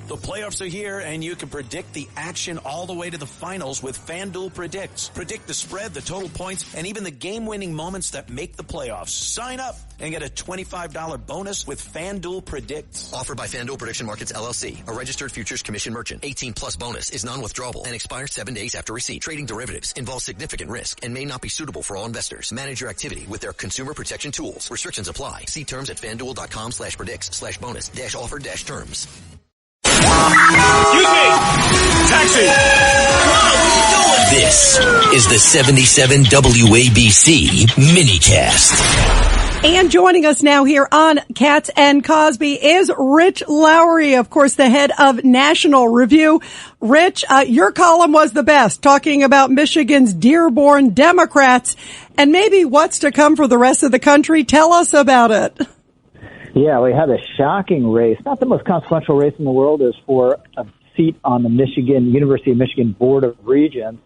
The playoffs are here, and you can predict the action all the way to the finals with FanDuel Predicts. Predict the spread, the total points, and even the game-winning moments that make the playoffs. Sign up and get a $25 bonus with FanDuel Predicts. Offered by FanDuel Prediction Markets, LLC, a registered futures commission merchant. 18-plus bonus is non-withdrawable and expires 7 days after receipt. Trading derivatives involves significant risk and may not be suitable for all investors. Manage your activity with their consumer protection tools. Restrictions apply. See terms at FanDuel.com/predicts/bonus-offer-terms. Excuse me! Taxi! This is the 77 WABC minicast. And joining us now here on Katz and Cosby is Rich Lowry, of course, the head of National Review. Rich, your column was the best, talking about Michigan's Dearborn Democrats and maybe what's to come for the rest of the country. Tell us about it. Yeah, we had a shocking race. Not the most consequential race in the world. Is for a seat on the University of Michigan Board of Regents.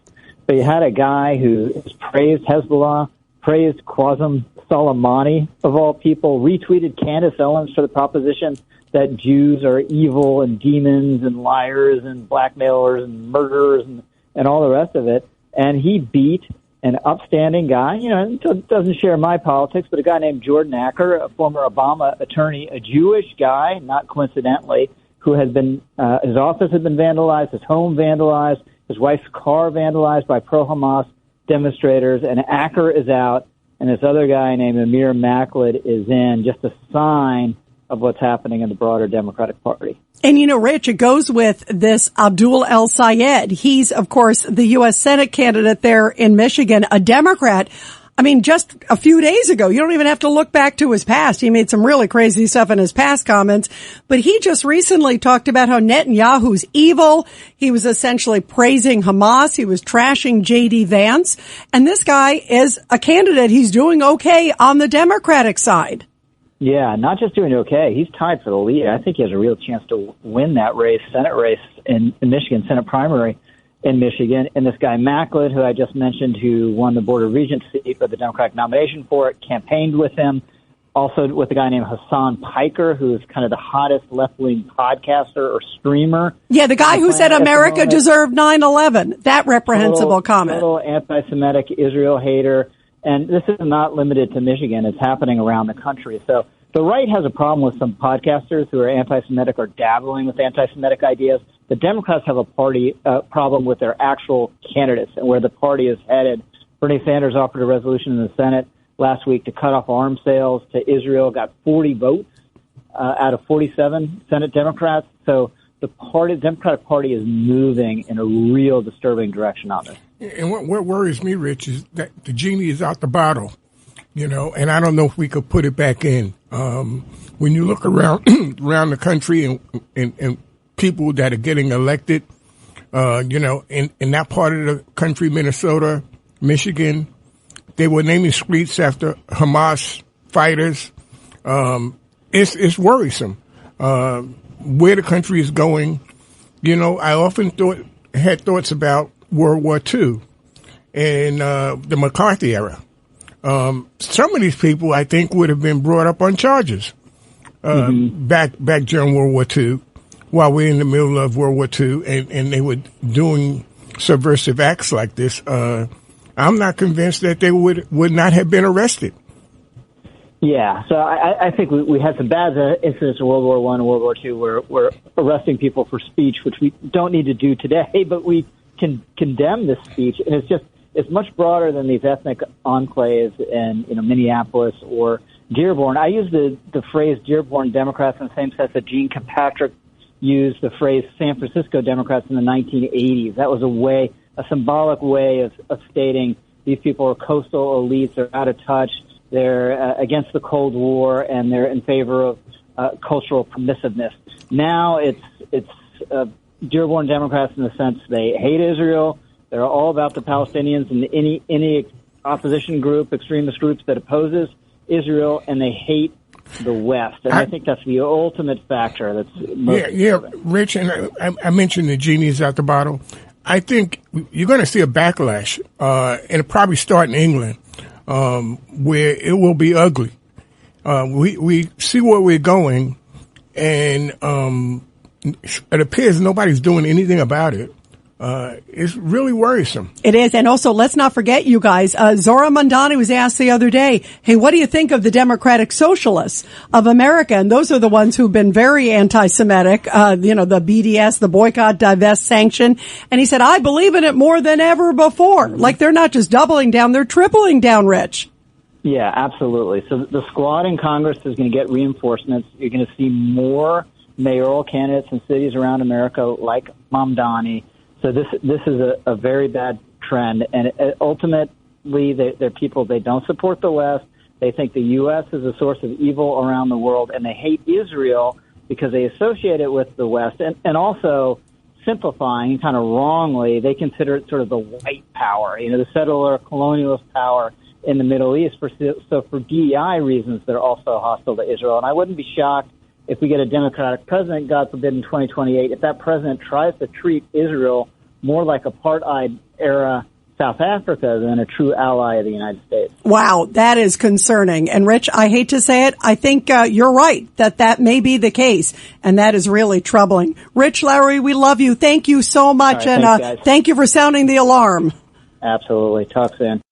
But you had a guy who has praised Hezbollah, praised Qasem Soleimani, of all people, retweeted Candace Owens for the proposition that Jews are evil and demons and liars and blackmailers and murderers and all the rest of it. And he beat an upstanding guy, doesn't share my politics, but a guy named Jordan Acker, a former Obama attorney, a Jewish guy, not coincidentally, who has been, his office has been vandalized, his home vandalized, his wife's car vandalized by pro-Hamas demonstrators, and Acker is out, and this other guy named Amir Maklid is in, just a sign of what's happening in the broader Democratic Party. And, Rich, it goes with this Abdul El Sayed. He's, of course, the U.S. Senate candidate there in Michigan, a Democrat. I mean, just a few days ago, you don't even have to look back to his past. He made some really crazy stuff in his past comments, but he just recently talked about how Netanyahu's evil. He was essentially praising Hamas. He was trashing J.D. Vance. And this guy is a candidate. He's doing okay on the Democratic side. Yeah, not just doing okay. He's tied for the lead. I think he has a real chance to win that race, Senate race in Michigan, Senate primary in Michigan. And this guy Maklid, who I just mentioned, who won the Board of Regents seat for the Democratic nomination for it, campaigned with him. Also with a guy named Hassan Piker, who is kind of the hottest left-wing podcaster or streamer. Yeah, the guy who said America deserved 9/11. That reprehensible comment. Total anti-Semitic Israel hater. And this is not limited to Michigan. It's happening around the country. So the right has a problem with some podcasters who are anti-Semitic or dabbling with anti-Semitic ideas. The Democrats have a problem with their actual candidates and where the party is headed. Bernie Sanders offered a resolution in the Senate last week to cut off arms sales to Israel, got 40 votes out of 47 Senate Democrats. So the Democratic Party is moving in a real disturbing direction on this. And what worries me, Rich, is that the genie is out the bottle, and I don't know if we could put it back in. When you look around the country and people that are getting elected, in that part of the country, Minnesota, Michigan, they were naming streets after Hamas fighters. It's worrisome where the country is going. I often had thoughts about World War II and the McCarthy era. Some of these people, I think, would have been brought up on charges back during World War II, while we're in the middle of World War II, and they were doing subversive acts like this. I'm not convinced that they would not have been arrested. Yeah, so I think we had some bad incidents in World War I and World War II where we're arresting people for speech, which we don't need to do today, but we can condemn this speech. And it's much broader than these ethnic enclaves in Minneapolis or Dearborn. I use the phrase Dearborn Democrats in the same sense that Gene Kilpatrick used the phrase San Francisco Democrats in the 1980s. That was a symbolic way of stating these people are coastal elites, they're out of touch, they're against the Cold War, and they're in favor of cultural permissiveness. Now it's Dearborn Democrats in the sense they hate Israel, they're all about the Palestinians and any opposition group, extremist groups that opposes Israel, and they hate the West. And I think that's the ultimate factor that's most Rich, and I mentioned the genie's out the bottle. I think you're going to see a backlash, and it'll probably start in England, where it will be ugly. We see where we're going, and it appears nobody's doing anything about it. It's really worrisome. It is. And also, let's not forget, you guys, Zora Mandani was asked the other day, hey, what do you think of the Democratic Socialists of America? And those are the ones who've been very anti-Semitic, the BDS, the boycott, divest, sanction. And he said, I believe in it more than ever before. Like, they're not just doubling down, they're tripling down, Rich. Yeah, absolutely. So the squad in Congress is going to get reinforcements. You're going to see more mayoral candidates in cities around America like Mamdani. So this is a very bad trend. And ultimately, they're people, they don't support the West. They think the U.S. is a source of evil around the world, and they hate Israel because they associate it with the West. And also, simplifying kind of wrongly, they consider it sort of the white power, the settler colonialist power in the Middle East. So for DEI reasons, they're also hostile to Israel. And I wouldn't be shocked if we get a Democratic president, God forbid, in 2028, if that president tries to treat Israel more like apartheid-era South Africa than a true ally of the United States. Wow, that is concerning. And Rich, I hate to say it, I think you're right that may be the case, and that is really troubling. Rich Lowry, we love you. Thank you so much, right, and thanks, guys. Thank you for sounding the alarm. Absolutely. Talk soon.